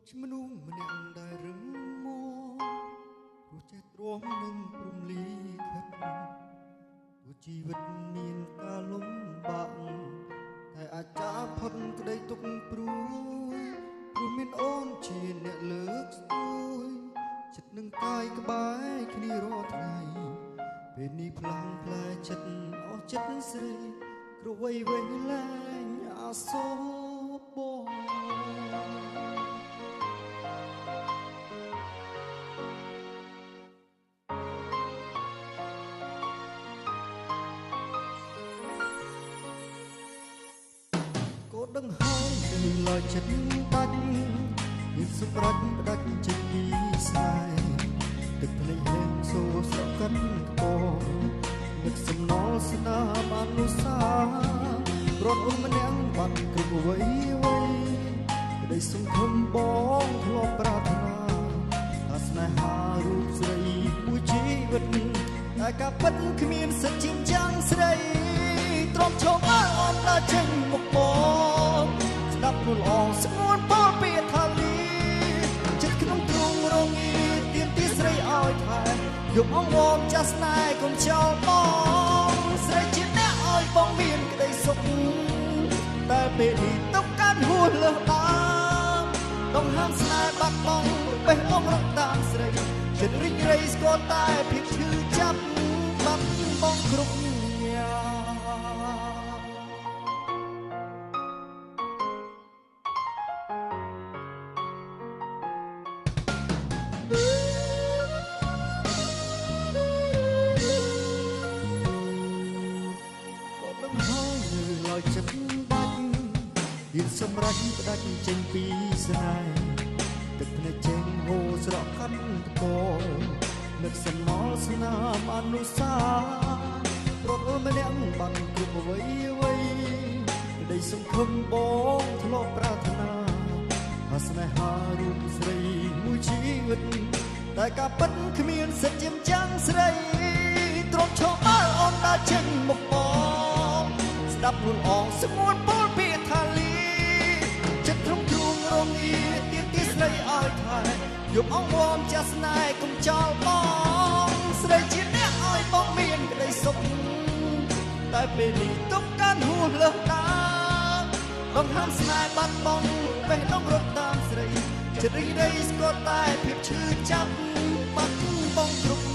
ជាមនុស្សម្នាក់ដែលរឹងមាំព្រោះចេះទ្រាំនឹងព្រំលីខិតទោះជីវិតមានការលំបាកតែអាចចាផុតក្តីទុក្ខព្រួយព្រោះមានអូនជាអ្នកលើកស្ទួយចិត្តនឹងកាយក្បែរគ្នារាល់ថ្ងៃពេលនេះផ្លាំងផ្លែចិត្តអស់ចិត្តស្រីគ្រវៃវិញលែងអាសូរបងដឹងហើយគឺឡើយចិត្តដាច់មានសម្រេចផ្ដាច់ចិត្តពីស្នេហ៍ទឹកភ្នែកហេងសូរស្រកិនក្បោនឹកសំណល់ស្នាមអនុសារត់អូនម្នាក់បាត់គ្រប់អ្វីអ្វីក្តីសង្ឃឹមបងធ្លាប់ប្រាថ្នាថាស្នេហារូបស្រីមួយជីវិតតែការពិតគ្មានសិទ្ធិជាយ៉ាងស្រីទ្រាំឈរអើអូនដើរចេញមកបងស្ដាប់នួនអងស្ងួនពោលពាក្យថាលីចិត្តក្នុងទ្រូងរងាទៀមទីស្រីឲ្យថែយកអងវងចាស់ស្នេហ៍កុំចោលបងស្រីជាអ្នកឲ្យបងមានក្តីសុខតែពេលនេះទុកកាន់ហួសលើសដើមต้องហាមស្នេហ៍បាត់បង់បេះដូងរត់តាមស្រីចិត្តរីករាយស្គាល់តែភាពឈឺចាប់បាត់បងគ្រប់យ៉ាងចិត្តបាច់មានសម្រេចផ្ដាច់ចេញពីស្នេហ៍ទឹកភ្នែកចេញហូរស្រក់ខាត់ថ្កនឹកសំណល់ស្នាមអនុសារត់អូនម្នាក់បាត់គ្រប់អ្វីអ្វីក្តីសង្ឃឹមបងធ្លាប់ប្រាថ្នាថាស្នេហារូបស្រីមួយជីវិតតែការពិតគ្មានសិទ្ធិជាម្ចាំងស្រីទ្រាំឈរអើអូនដើរចេញមកបងស្ដាប់នួនអងស្ងួនពោលពាក្យថាលីចិត្តត្រង់ទ្រូងរងាទៀមទីស្រីឲ្យថែយកអងវងចាស់ស្នេហ៍កុំចោលបងស្រីជាអ្នកឲ្យបងមានក្តីសុខតែពេលនេះទុកកាន់ហួសលើសដើមបងហាមស្នេហ៍បាត់បង់បេះដូងរត់តាមស្រីចិត្តរីករាយស្គាល់តែភាពឈឺចាប់បាត់បងគ្រប់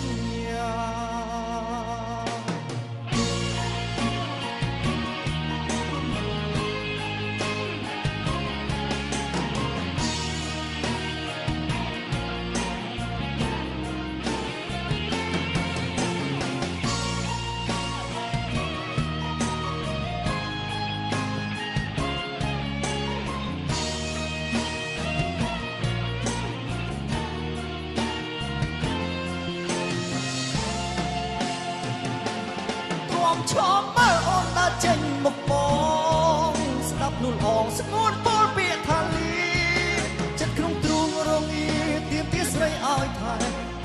ឈប់មើលអូនដើរចេញមកបងស្ដាប់នួនអងស្ងួនពោលពាក្យថាលីចិត្តក្នុងទ្រូងរងាទៀមទីស្រីឲ្យថែ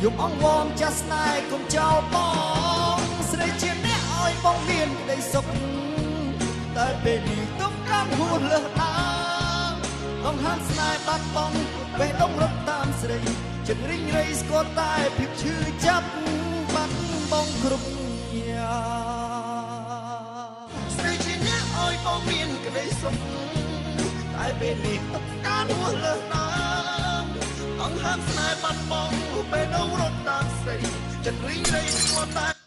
យកអងវងចាស់ស្នេហ៍កុំចោលបងស្រីជាអ្នកឲ្យបងមានក្តីសុខតែពេលនេះទុកកាន់ហួសលើសដើមបងហាមស្នេហ៍បាត់បង់បេះដូងរត់តាមស្រីចិត្តរីងរៃស្គាល់តែភាពឈឺចាប់បាត់បងគ្រប់ស្រីជាអ្នកឲ្យបងមានក្តីសុខតែពេលនេះទុកការហួសលើសដើមអង្គហាមស្នេហ៍បាត់បង់បេះដូងរត់តាមស្រីចិត្តរីងរៃស្គាល់តែ